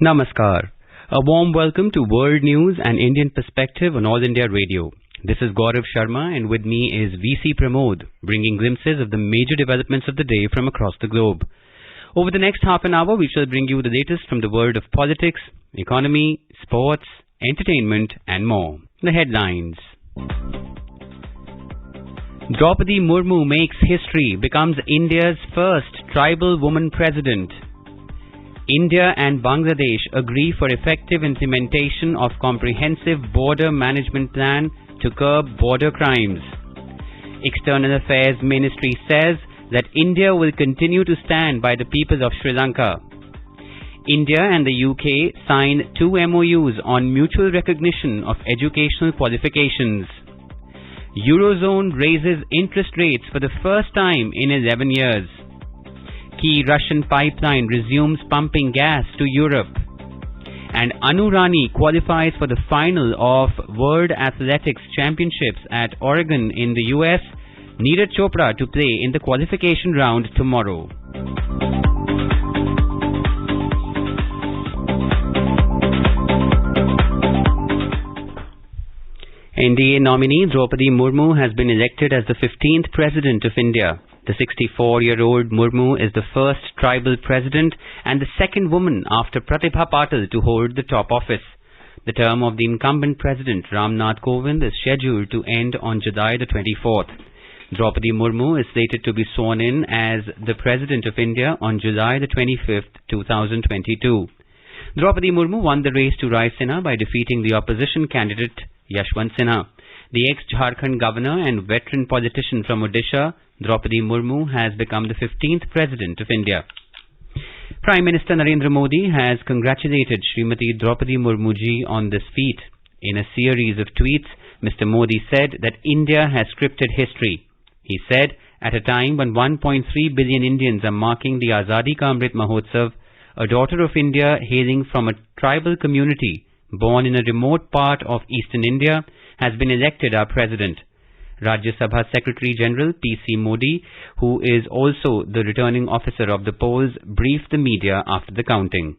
Namaskar. A warm welcome to World News and Indian Perspective on All India Radio. This is Gaurav Sharma and with me is VC Pramod, bringing glimpses of the major developments of the day from across the globe. Over the next half an hour, we shall bring you the latest from the world of politics, economy, sports, entertainment and more. The headlines. Draupadi Murmu makes history, becomes India's first tribal woman president. India and Bangladesh agree for effective implementation of comprehensive border management plan to curb border crimes. External Affairs Ministry says that India will continue to stand by the people of Sri Lanka. India and the UK sign 2 MOUs on mutual recognition of educational qualifications. Eurozone raises interest rates for the first time in 11 years. Key Russian pipeline resumes pumping gas to Europe. And Anu Rani qualifies for the final of World Athletics Championships at Oregon in the US. Neeraj Chopra to play in the qualification round tomorrow. NDA nominee Draupadi Murmu has been elected as the 15th President of India. The 64-year-old Murmu is the first tribal president and the second woman after Pratibha Patil to hold the top office. The term of the incumbent president Ram Nath Kovind is scheduled to end on July the 24th. Draupadi Murmu is slated to be sworn in as the President of India on July the 25th, 2022. Draupadi Murmu won the race to Raisina by defeating the opposition candidate Yashwant Sinha. The ex-Jharkhand governor and veteran politician from Odisha, Draupadi Murmu, has become the 15th President of India. Prime Minister Narendra Modi has congratulated Srimati Draupadi Murmu ji on this feat. In a series of tweets, Mr. Modi said that India has scripted history. He said, at a time when 1.3 billion Indians are marking the Azadi Ka Amrit Mahotsav, a daughter of India hailing from a tribal community born in a remote part of eastern India has been elected our president. Rajya Sabha Secretary General P.C. Modi, who is also the returning officer of the polls, briefed the media after the counting.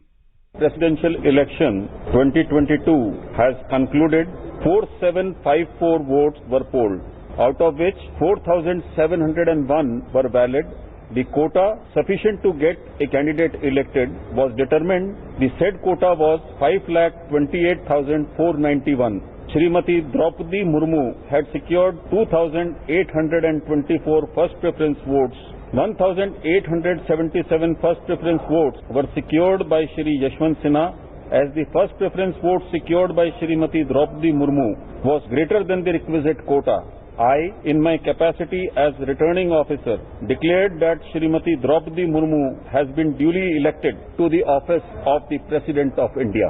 Presidential election 2022 has concluded. 4754 votes were polled, out of which 4701 were valid. The quota sufficient to get a candidate elected was determined. The said quota was 5,28,491. Srimati Draupadi Murmu had secured 2,824 first preference votes. 1,877 first preference votes were secured by Shri Yashwant Sinha, as the first preference vote secured by Srimati Draupadi Murmu was greater than the requisite quota. I, in my capacity as returning officer, declared that Srimati Draupadi Murmu has been duly elected to the office of the President of India.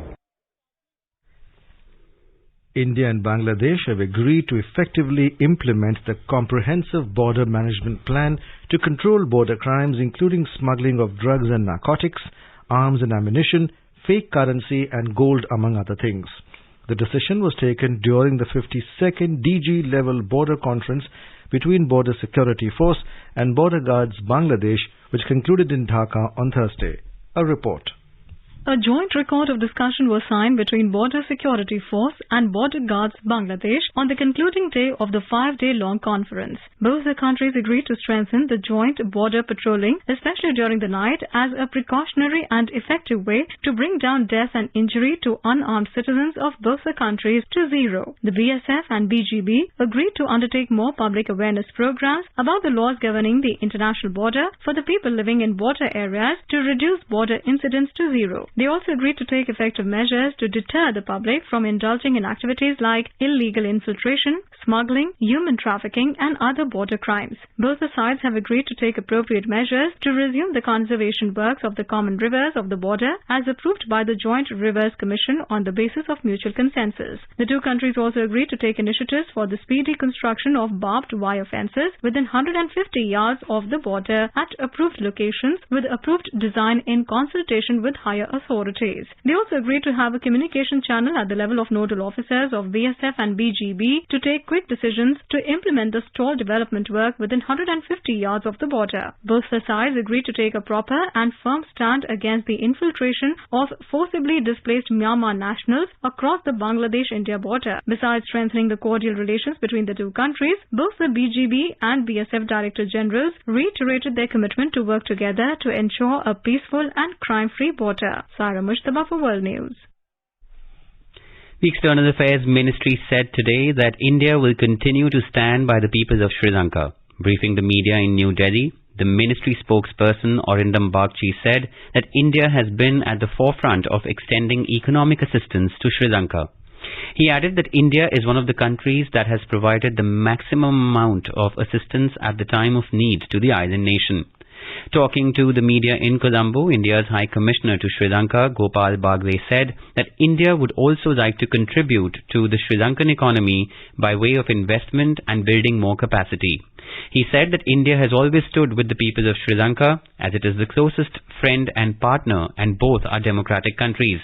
India and Bangladesh have agreed to effectively implement the comprehensive border management plan to control border crimes, including smuggling of drugs and narcotics, arms and ammunition, fake currency and gold, among other things. The decision was taken during the 52nd DG-level border conference between Border Security Force and Border Guards Bangladesh, which concluded in Dhaka on Thursday. A report. A joint record of discussion was signed between Border Security Force and Border Guards Bangladesh on the concluding day of the 5-day-long conference. Both the countries agreed to strengthen the joint border patrolling, especially during the night, as a precautionary and effective way to bring down death and injury to unarmed citizens of both the countries to zero. The BSF and BGB agreed to undertake more public awareness programs about the laws governing the international border for the people living in border areas to reduce border incidents to zero. They also agreed to take effective measures to deter the public from indulging in activities like illegal infiltration, smuggling, human trafficking and other border crimes. Both the sides have agreed to take appropriate measures to resume the conservation works of the common rivers of the border as approved by the Joint Rivers Commission on the basis of mutual consensus. The two countries also agreed to take initiatives for the speedy construction of barbed wire fences within 150 yards of the border at approved locations with approved design in consultation with higher authorities. authorities. They also agreed to have a communication channel at the level of nodal officers of BSF and BGB to take quick decisions to implement the stalled development work within 150 yards of the border. Both the sides agreed to take a proper and firm stand against the infiltration of forcibly displaced Myanmar nationals across the Bangladesh-India border. Besides strengthening the cordial relations between the two countries, both the BGB and BSF Director Generals reiterated their commitment to work together to ensure a peaceful and crime-free border. Saira Mushtaba for World News. The External Affairs Ministry said today that India will continue to stand by the people of Sri Lanka. Briefing the media in New Delhi, the ministry spokesperson Arindam Bagchi said that India has been at the forefront of extending economic assistance to Sri Lanka. He added that India is one of the countries that has provided the maximum amount of assistance at the time of need to the island nation. Talking to the media in Colombo, India's High Commissioner to Sri Lanka, Gopal Bagwe, said that India would also like to contribute to the Sri Lankan economy by way of investment and building more capacity. He said that India has always stood with the people of Sri Lanka as it is the closest friend and partner, and both are democratic countries.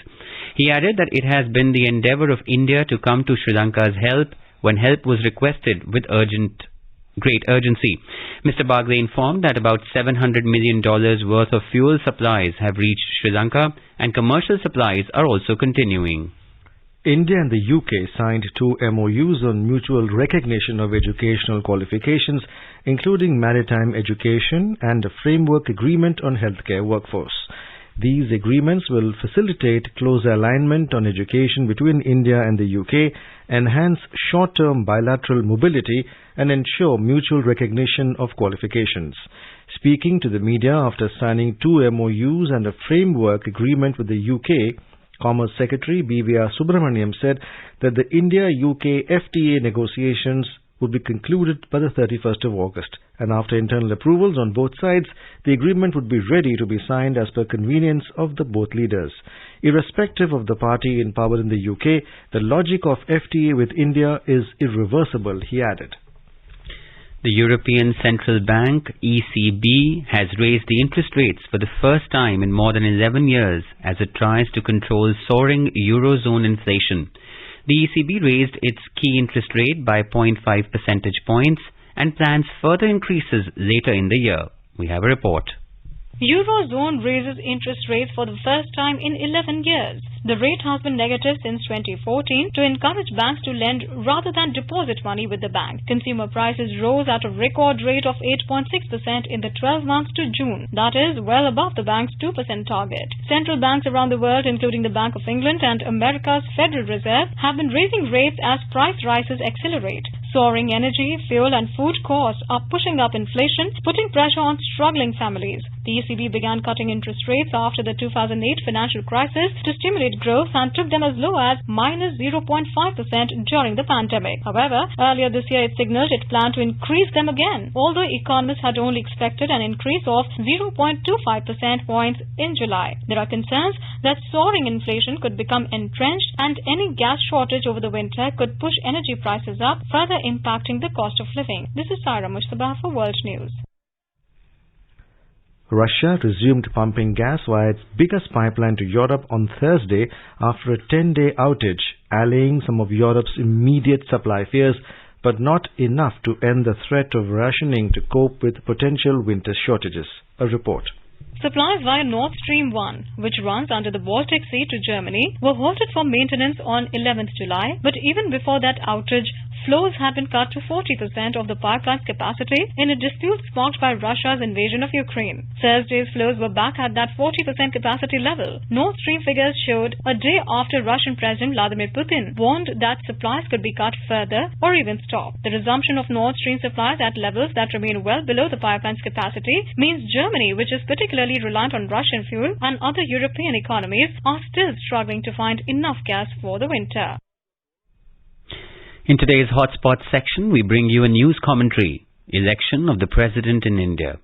He added that it has been the endeavour of India to come to Sri Lanka's help when help was requested with great urgency. Mr. Bagwe informed that about $700 million worth of fuel supplies have reached Sri Lanka and commercial supplies are also continuing. India and the UK signed 2 MOUs on mutual recognition of educational qualifications, including maritime education, and a framework agreement on healthcare workforce. These agreements will facilitate closer alignment on education between India and the UK, enhance short-term bilateral mobility, and ensure mutual recognition of qualifications. Speaking to the media after signing 2 MOUs and a framework agreement with the UK, Commerce Secretary BVR Subramaniam said that the India-UK FTA negotiations would be concluded by the 31st of August, and after internal approvals on both sides, the agreement would be ready to be signed as per convenience of the both leaders. Irrespective of the party in power in the UK, the logic of FTA with India is irreversible, he added. The European Central Bank, ECB, has raised the interest rates for the first time in more than 11 years as it tries to control soaring Eurozone inflation. The ECB raised its key interest rate by 0.5 percentage points and plans further increases later in the year. We have a report. Eurozone raises interest rates for the first time in 11 years. The rate has been negative since 2014 to encourage banks to lend rather than deposit money with the bank. Consumer prices rose at a record rate of 8.6% in the 12 months to June. That is well above the bank's 2% target. Central banks around the world, including the Bank of England and America's Federal Reserve, have been raising rates as price rises accelerate. Soaring energy, fuel and food costs are pushing up inflation, putting pressure on struggling families. The ECB began cutting interest rates after the 2008 financial crisis to stimulate growth and took them as low as -0.5% during the pandemic. However, earlier this year it signaled it planned to increase them again, although economists had only expected an increase of 0.25% points in July. There are concerns that soaring inflation could become entrenched and any gas shortage over the winter could push energy prices up, further impacting the cost of living. This is Saira Mushtaba for World News. Russia resumed pumping gas via its biggest pipeline to Europe on Thursday after a 10-day outage, allaying some of Europe's immediate supply fears, but not enough to end the threat of rationing to cope with potential winter shortages. A report. Supplies via Nord Stream 1, which runs under the Baltic Sea to Germany, were halted for maintenance on 11th July, but even before that outage, flows had been cut to 40% of the pipeline's capacity in a dispute sparked by Russia's invasion of Ukraine. Thursday's flows were back at that 40% capacity level. Nord Stream figures showed a day after Russian President Vladimir Putin warned that supplies could be cut further or even stop. The resumption of Nord Stream supplies at levels that remain well below the pipeline's capacity means Germany, which is particularly reliant on Russian fuel, and other European economies are still struggling to find enough gas for the winter. In today's Hotspot section, we bring you a news commentary. Election of the President in India.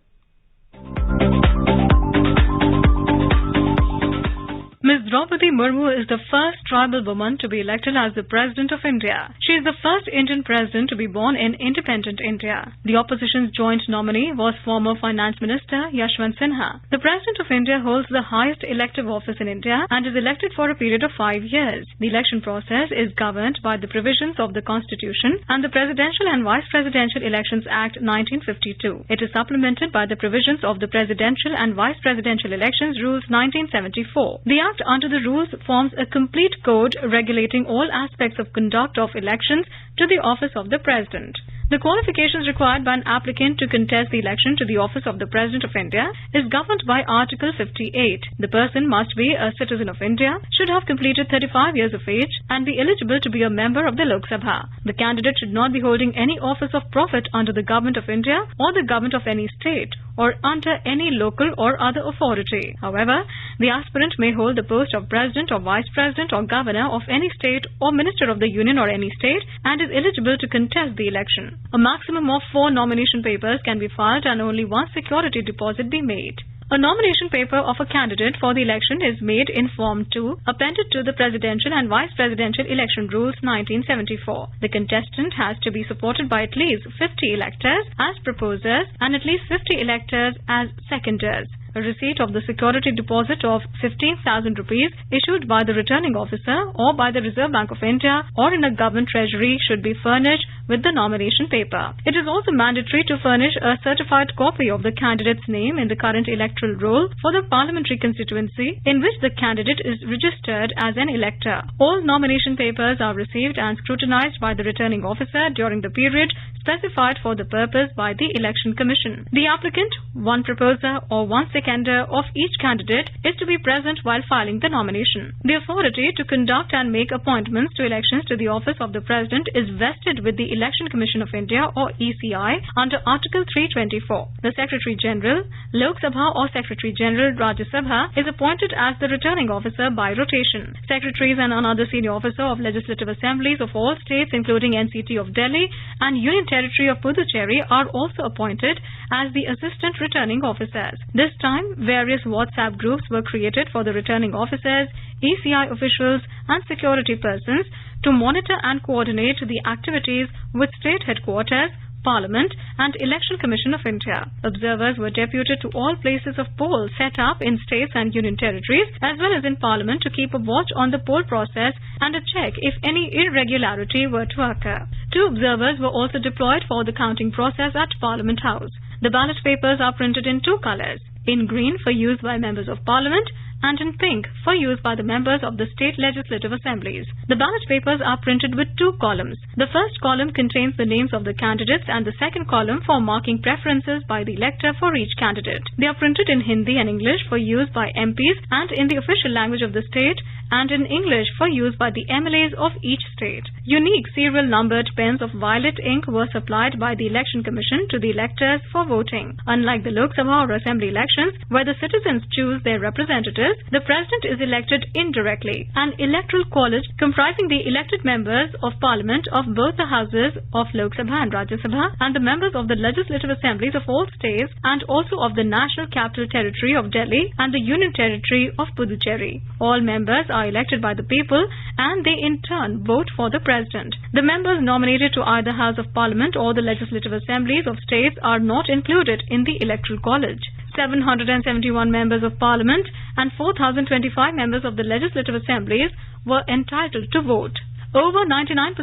Ms. Draupadi Draupadi Murmu is the first tribal woman to be elected as the President of India. She is the first Indian President to be born in independent India. The opposition's joint nominee was former Finance Minister Yashwant Sinha. The President of India holds the highest elective office in India and is elected for a period of 5 years. The election process is governed by the provisions of the Constitution and the Presidential and Vice Presidential Elections Act 1952. It is supplemented by the provisions of the Presidential and Vice Presidential Elections Rules 1974. The Act under the rules forms a complete code regulating all aspects of conduct of elections to the office of the President. The qualifications required by an applicant to contest the election to the office of the President of India is governed by Article 58. The person must be a citizen of India, should have completed 35 years of age, and be eligible to be a member of the Lok Sabha. The candidate should not be holding any office of profit under the Government of India or the Government of any state or under any local or other authority. However, the aspirant may hold the post of President or Vice President or Governor of any state or Minister of the Union or any state and is eligible to contest the election. A maximum of 4 nomination papers can be filed and only 1 security deposit be made. A nomination paper of a candidate for the election is made in Form 2, appended to the Presidential and Vice Presidential Election Rules 1974. The contestant has to be supported by at least 50 electors as proposers and at least 50 electors as seconders. A receipt of the security deposit of 15,000 rupees issued by the returning officer or by the Reserve Bank of India or in a government treasury should be furnished with the nomination paper. It is also mandatory to furnish a certified copy of the candidate's name in the current electoral roll for the parliamentary constituency in which the candidate is registered as an elector. All nomination papers are received and scrutinized by the returning officer during the period specified for the purpose by the Election Commission. The applicant, one proposer or one seconder of each candidate is to be present while filing the nomination. The authority to conduct and make appointments to elections to the office of the President is vested with the Election Commission of India or ECI under Article 324. The Secretary General, Lok Sabha or Secretary General Rajya Sabha is appointed as the returning officer by rotation. Secretaries and another senior officer of legislative assemblies of all states including NCT of Delhi and Union Territory of Puducherry are also appointed as the assistant returning officers. This time, various WhatsApp groups were created for the returning officers, ECI officials and security persons to monitor and coordinate the activities with state headquarters, Parliament and Election Commission of India. Observers were deputed to all places of poll set up in states and union territories as well as in Parliament to keep a watch on the poll process and a check if any irregularity were to occur. 2 observers were also deployed for the counting process at Parliament House. The ballot papers are printed in 2 colours, in green for use by members of Parliament and in pink for use by the members of the state legislative assemblies. The ballot papers are printed with 2 columns. The first column contains the names of the candidates and the second column for marking preferences by the elector for each candidate. They are printed in Hindi and English for use by MPs and in the official language of the state and in English for use by the MLAs of each state. Unique serial numbered pens of violet ink were supplied by the Election Commission to the electors for voting. Unlike the Lok Sabha or Assembly elections, where the citizens choose their representatives, the President is elected indirectly. An electoral college comprising the elected members of Parliament of both the houses of Lok Sabha and Rajya Sabha and the members of the legislative assemblies of all states and also of the National Capital Territory of Delhi and the Union Territory of Puducherry. All members are elected by the people and they in turn vote for the President. The members nominated to either House of Parliament or the legislative assemblies of states are not included in the electoral college. 771 members of Parliament and 4,025 members of the legislative assemblies were entitled to vote. Over 99%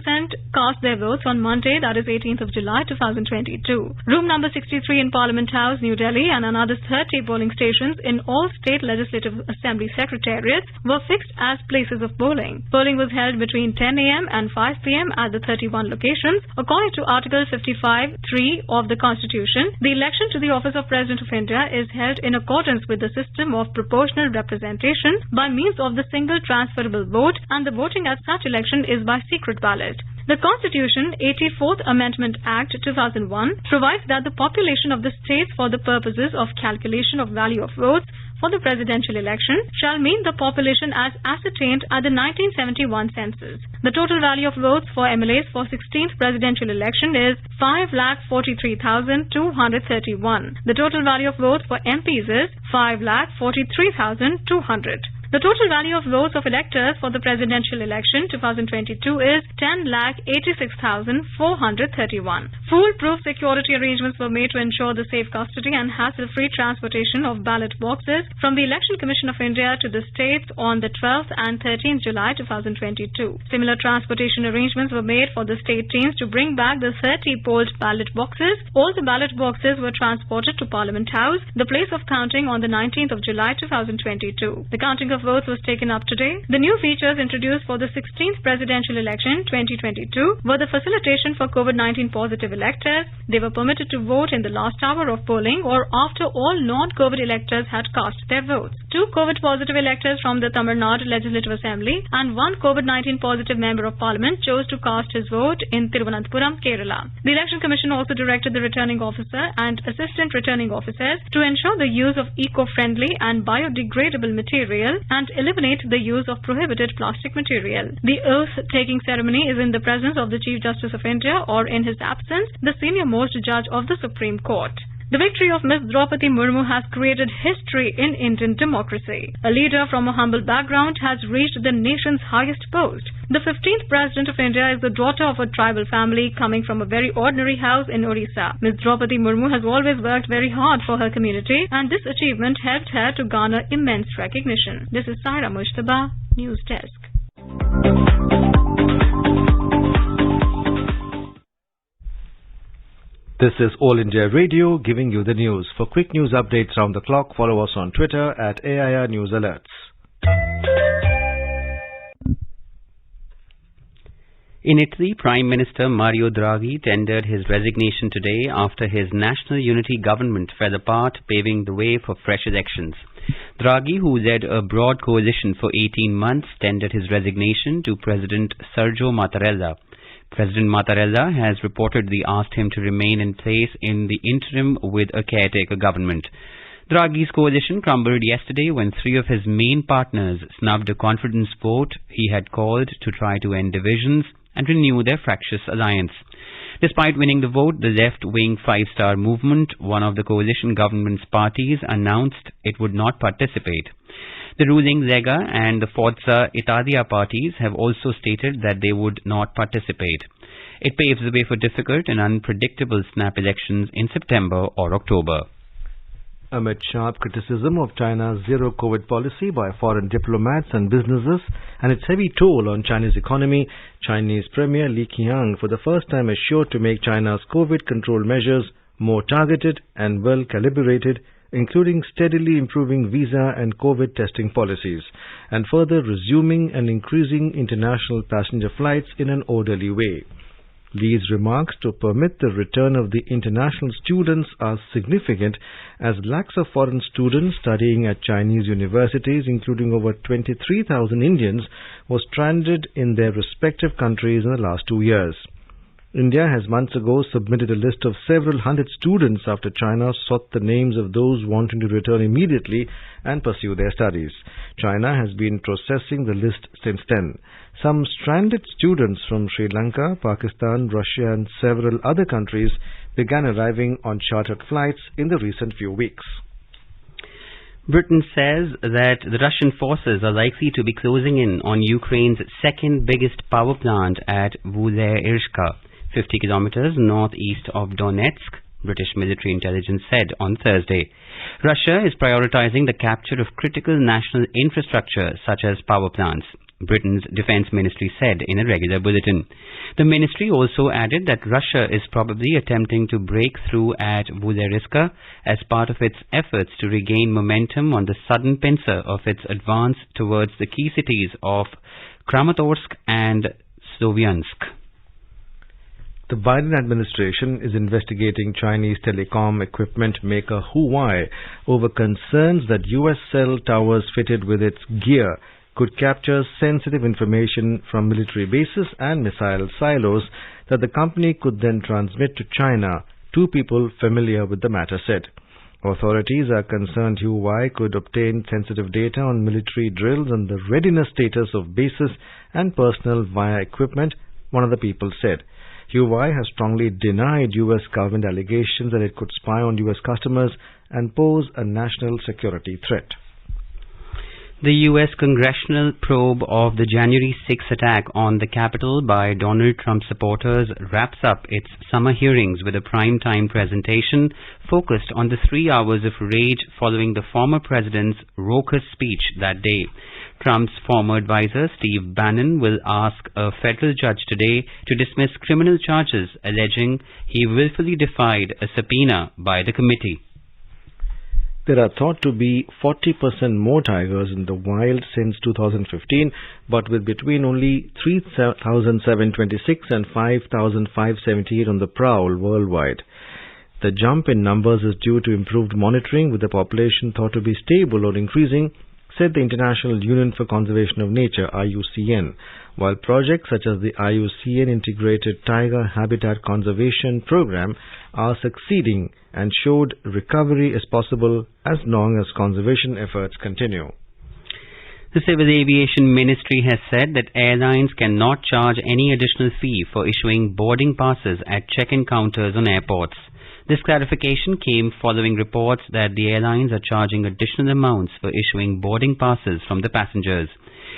cast their votes on Monday, that is 18th of July 2022. Room number 63 in Parliament House, New Delhi and another 30 polling stations in all state legislative assembly secretariats were fixed as places of polling. Polling was held between 10 a.m. and 5 p.m. at the 31 locations. According to Article 55(3) of the Constitution, the election to the office of President of India is held in accordance with the system of proportional representation by means of the single transferable vote, and the voting at such election is by secret ballot. The Constitution 84th Amendment Act 2001 provides that the population of the states for the purposes of calculation of value of votes for the presidential election shall mean the population as ascertained at the 1971 census. The total value of votes for MLAs for 16th presidential election is 5,43,231. The total value of votes for MPs is 5,43,200. The total value of votes of electors for the presidential election 2022 is 10,86,431. Foolproof security arrangements were made to ensure the safe custody and hassle-free transportation of ballot boxes from the Election Commission of India to the states on the 12th and 13th July 2022. Similar transportation arrangements were made for the state teams to bring back the 30 polled ballot boxes. All the ballot boxes were transported to Parliament House, the place of counting, on the 19th of July 2022. The counting of votes was taken up today. The new features introduced for the 16th presidential election 2022 were the facilitation for COVID-19 positive electors. They were permitted to vote in the last hour of polling or after all non-COVID electors had cast their votes. 2 COVID positive electors from the Tamil Nadu Legislative Assembly and 1 COVID-19 positive member of Parliament chose to cast his vote in Thiruvananthapuram, Kerala. The Election Commission also directed the returning officer and assistant returning officers to ensure the use of eco-friendly and biodegradable material and eliminate the use of prohibited plastic material. The oath-taking ceremony is in the presence of the Chief Justice of India or, in his absence, the senior-most judge of the Supreme Court. The victory of Ms. Draupadi Murmu has created history in Indian democracy. A leader from a humble background has reached the nation's highest post. The 15th President of India is the daughter of a tribal family coming from a very ordinary house in Odisha. Ms. Draupadi Murmu has always worked very hard for her community, and this achievement helped her to garner immense recognition. This is Saira Mushtaba, News Desk. This is All India Radio giving you the news. For quick news updates round the clock, follow us on Twitter at AIR News Alerts. In Italy, Prime Minister Mario Draghi tendered his resignation today after his national unity government fell apart, paving the way for fresh elections. Draghi, who led a broad coalition for 18 months, tendered his resignation to President Sergio Mattarella. President Mattarella has reportedly asked him to remain in place in the interim with a caretaker government. Draghi's coalition crumbled yesterday when 3 of his main partners snubbed a confidence vote he had called to try to end divisions and renew their fractious alliance. Despite winning the vote, the left-wing Five Star Movement, one of the coalition government's parties, announced it would not participate. The ruling Lega and the Forza Italia parties have also stated that they would not participate. It paves the way for difficult and unpredictable snap elections in September or October. Amid sharp criticism of China's zero-COVID policy by foreign diplomats and businesses and its heavy toll on Chinese economy, Chinese Premier Li Qiang for the first time assured to make China's COVID control measures more targeted and well-calibrated, including steadily improving visa and COVID testing policies, and further resuming and increasing international passenger flights in an orderly way. These remarks to permit the return of the international students are significant as lakhs of foreign students studying at Chinese universities, including over 23,000 Indians, were stranded in their respective countries in the last 2 years. India has months ago submitted a list of several hundred students after China sought the names of those wanting to return immediately and pursue their studies. China has been processing the list since then. Some stranded students from Sri Lanka, Pakistan, Russia and several other countries began arriving on chartered flights in the recent few weeks. Britain says that the Russian forces are likely to be closing in on Ukraine's second biggest power plant at Vuzairivka, 50 kilometers northeast of Donetsk, British military intelligence said on Thursday. Russia is prioritizing the capture of critical national infrastructure such as power plants, Britain's defense ministry said in a regular bulletin. The ministry also added that Russia is probably attempting to break through at Vuzairivka as part of its efforts to regain momentum on the southern pincer of its advance towards the key cities of Kramatorsk and Sloviansk. The Biden administration is investigating Chinese telecom equipment maker Huawei over concerns that U.S. cell towers fitted with its gear could capture sensitive information from military bases and missile silos that the company could then transmit to China, 2 people familiar with the matter said. Authorities are concerned Huawei could obtain sensitive data on military drills and the readiness status of bases and personnel via equipment, one of the people said. Huawei has strongly denied U.S. government allegations that it could spy on U.S. customers and pose a national security threat. The U.S. congressional probe of the January 6 attack on the Capitol by Donald Trump supporters wraps up its summer hearings with a prime-time presentation focused on the 3 hours of rage following the former president's raucous speech that day. Trump's former advisor, Steve Bannon, will ask a federal judge today to dismiss criminal charges alleging he willfully defied a subpoena by the committee. There are thought to be 40% more tigers in the wild since 2015, but with between only 3,726 and 5,578 on the prowl worldwide. The jump in numbers is due to improved monitoring, with the population thought to be stable or increasing, said the International Union for Conservation of Nature, IUCN, while projects such as the IUCN Integrated Tiger Habitat Conservation Program are succeeding and showed recovery is possible as long as conservation efforts continue. The Civil Aviation Ministry has said that airlines cannot charge any additional fee for issuing boarding passes at check-in counters on airports. This clarification came following reports that the airlines are charging additional amounts for issuing boarding passes from the passengers.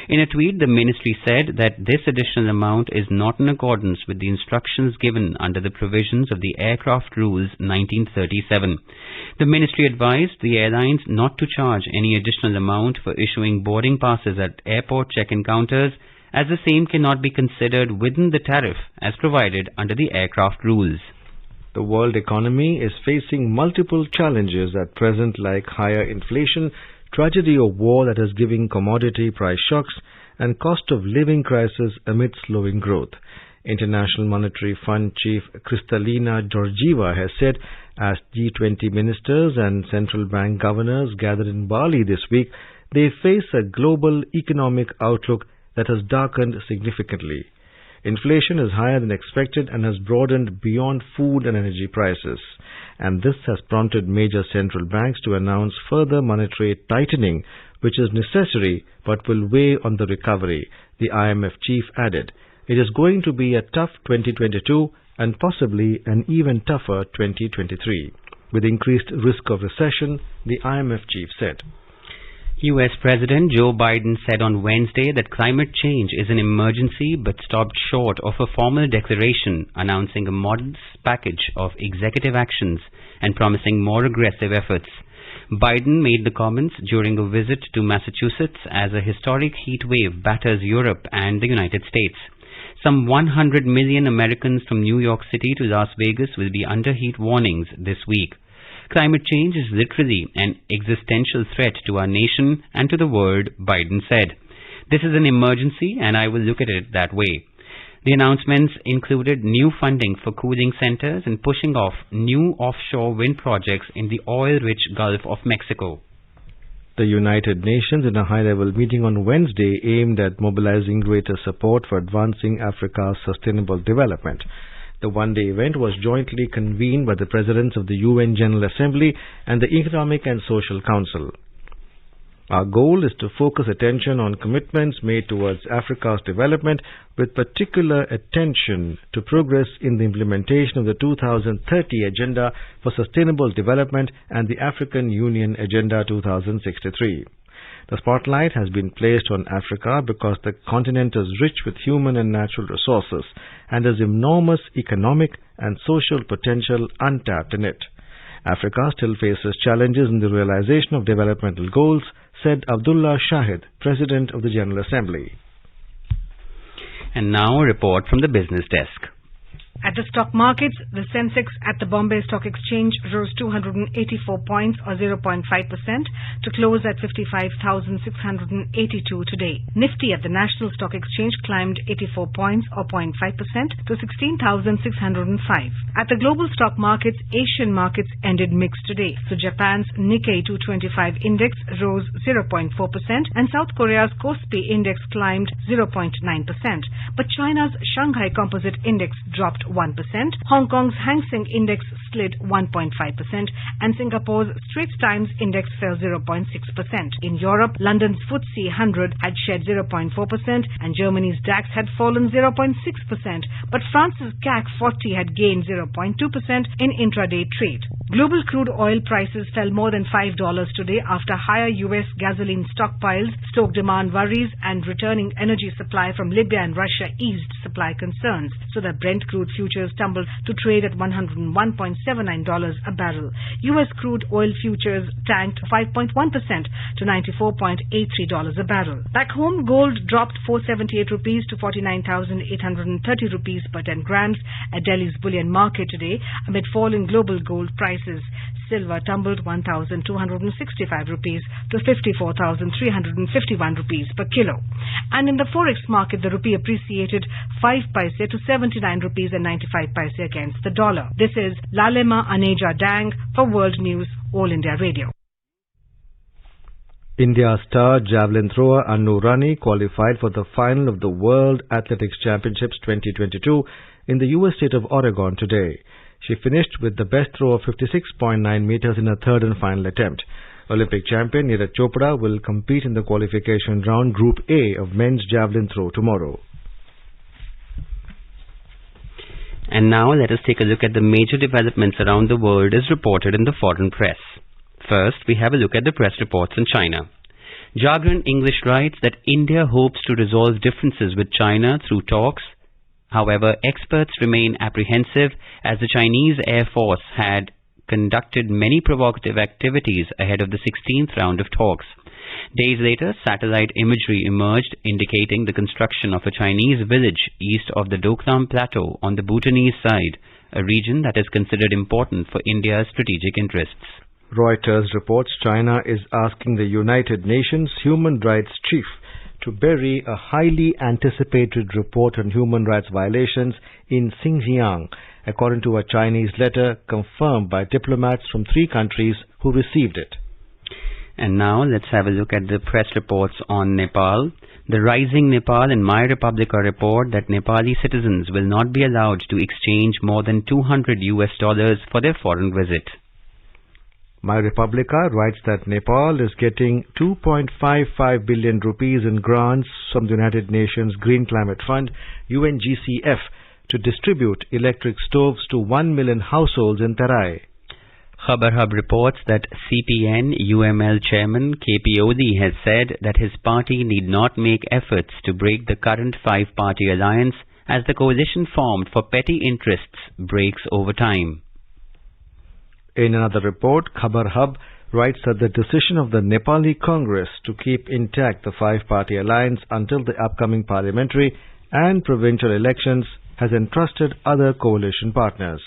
In a tweet, the ministry said that this additional amount is not in accordance with the instructions given under the provisions of the Aircraft Rules 1937. The ministry advised the airlines not to charge any additional amount for issuing boarding passes at airport check-in counters, as the same cannot be considered within the tariff as provided under the Aircraft Rules. The world economy is facing multiple challenges at present, like higher inflation, tragedy of war that is giving commodity price shocks, and cost of living crisis amid slowing growth. International Monetary Fund Chief Kristalina Georgieva has said as G20 ministers and central bank governors gathered in Bali this week, they face a global economic outlook that has darkened significantly. Inflation is higher than expected and has broadened beyond food and energy prices, and this has prompted major central banks to announce further monetary tightening, which is necessary but will weigh on the recovery, the IMF chief added. It is going to be a tough 2022 and possibly an even tougher 2023, with increased risk of recession, the IMF chief said. U.S. President Joe Biden said on Wednesday that climate change is an emergency but stopped short of a formal declaration announcing a modest package of executive actions and promising more aggressive efforts. Biden made the comments during a visit to Massachusetts as a historic heat wave batters Europe and the United States. Some 100 million Americans from New York City to Las Vegas will be under heat warnings this week. Climate change is literally an existential threat to our nation and to the world, Biden said. This is an emergency and I will look at it that way. The announcements included new funding for cooling centers and pushing off new offshore wind projects in the oil-rich Gulf of Mexico. The United Nations, in a high-level meeting on Wednesday, aimed at mobilizing greater support for advancing Africa's sustainable development. The one-day event was jointly convened by the presidents of the UN General Assembly and the Economic and Social Council. Our goal is to focus attention on commitments made towards Africa's development, with particular attention to progress in the implementation of the 2030 Agenda for Sustainable Development and the African Union Agenda 2063. The spotlight has been placed on Africa because the continent is rich with human and natural resources and has enormous economic and social potential untapped in it. Africa still faces challenges in the realization of developmental goals, said Abdullah Shahid, President of the General Assembly. And now a report from the business desk. At the stock markets, the Sensex at the Bombay Stock Exchange rose 284 points or 0.5% to close at 55,682 today. Nifty at the National Stock Exchange climbed 84 points or 0.5% to 16,605. At the global stock markets, Asian markets ended mixed today. So Japan's Nikkei 225 index rose 0.4% and South Korea's Kospi index climbed 0.9%. But China's Shanghai Composite Index dropped 1%. Hong Kong's Hang Seng Index slid 1.5%, and Singapore's Straits Times Index fell 0.6%. In Europe, London's FTSE 100 had shed 0.4%, and Germany's DAX had fallen 0.6%, but France's CAC 40 had gained 0.2% in intraday trade. Global crude oil prices fell more than $5 today after higher U.S. gasoline stockpiles, stoked demand worries, and returning energy supply from Libya and Russia eased supply concerns, so that Brent crude futures tumbled to trade at $101.79 a barrel. U.S. crude oil futures tanked 5.1% to $94.83 a barrel. Back home, gold dropped 478 rupees to 49,830 rupees per 10 grams at Delhi's bullion market today amid falling global gold prices. Silver tumbled 1,265 rupees to 54,351 rupees per kilo. And in the forex market, the rupee appreciated 5 paise to 79 rupees and 95 paise against the dollar. This is Lalema Aneja Dang for World News, All India Radio. India star javelin thrower Annu Rani qualified for the final of the World Athletics Championships 2022 in the U.S. state of Oregon today. She finished with the best throw of 56.9 meters in her third and final attempt. Olympic champion Neeraj Chopra will compete in the qualification round Group A of men's javelin throw tomorrow. And now let us take a look at the major developments around the world as reported in the foreign press. First, we have a look at the press reports in China. Jagran English writes that India hopes to resolve differences with China through talks. However, experts remain apprehensive as the Chinese Air Force had conducted many provocative activities ahead of the 16th round of talks. Days later, satellite imagery emerged indicating the construction of a Chinese village east of the Doklam Plateau on the Bhutanese side, a region that is considered important for India's strategic interests. Reuters reports China is asking the United Nations Human Rights Chief to bury a highly anticipated report on human rights violations in Xinjiang, according to a Chinese letter confirmed by diplomats from 3 countries who received it. And now let's have a look at the press reports on Nepal. The Rising Nepal and My Republica report that Nepali citizens will not be allowed to exchange more than $200 for their foreign visit. My Republica writes that Nepal is getting 2.55 billion rupees in grants from the United Nations Green Climate Fund, UNGCF, to distribute electric stoves to 1 million households in Terai. Khabar Hub reports that CPN UML chairman KP Odi has said that his party need not make efforts to break the current 5-party alliance as the coalition formed for petty interests breaks over time. In another report, Khabar Hub writes that the decision of the Nepali Congress to keep intact the 5-party alliance until the upcoming parliamentary and provincial elections has entrusted other coalition partners.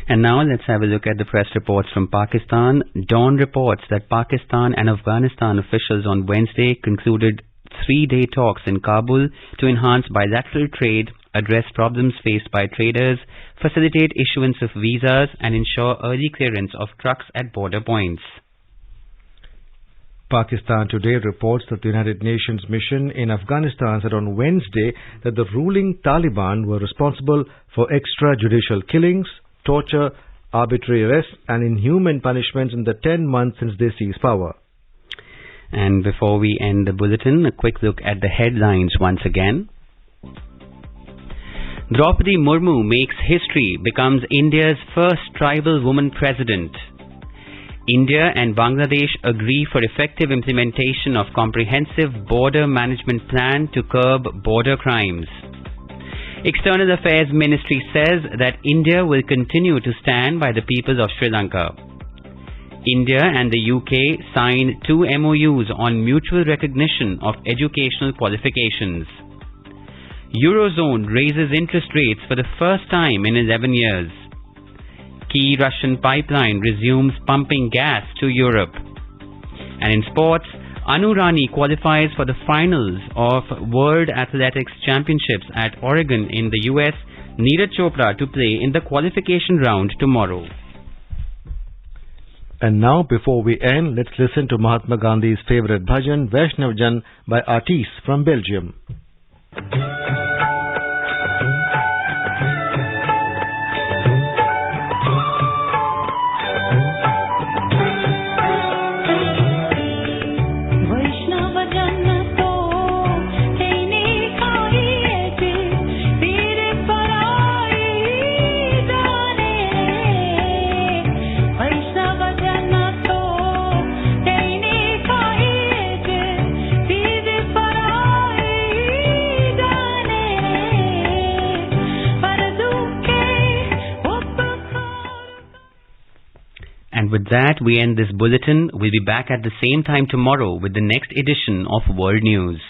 And now let's have a look at the press reports from Pakistan. Dawn reports that Pakistan and Afghanistan officials on Wednesday concluded 3-day talks in Kabul to enhance bilateral trade, address problems faced by traders, facilitate issuance of visas, and ensure early clearance of trucks at border points. Pakistan Today reports that the United Nations mission in Afghanistan said on Wednesday that the ruling Taliban were responsible for extrajudicial killings, torture, arbitrary arrests, and inhuman punishments in the 10 months since they seized power. And before we end the bulletin, a quick look at the headlines once again. Draupadi Murmu makes history, becomes India's first tribal woman president. India and Bangladesh agree for effective implementation of comprehensive border management plan to curb border crimes. External Affairs Ministry says that India will continue to stand by the people of Sri Lanka. India and the UK sign 2 MOUs on mutual recognition of educational qualifications. Eurozone raises interest rates for the first time in 11 years. Key Russian pipeline resumes pumping gas to Europe. And in sports, Annu Rani qualifies for the finals of World Athletics Championships at Oregon in the US. Neeraj Chopra to play in the qualification round tomorrow. And now, before we end, let's listen to Mahatma Gandhi's favorite bhajan, Vaishnav Jan, by Artis from Belgium. with that, we end this bulletin. We'll be back at the same time tomorrow with the next edition of World News.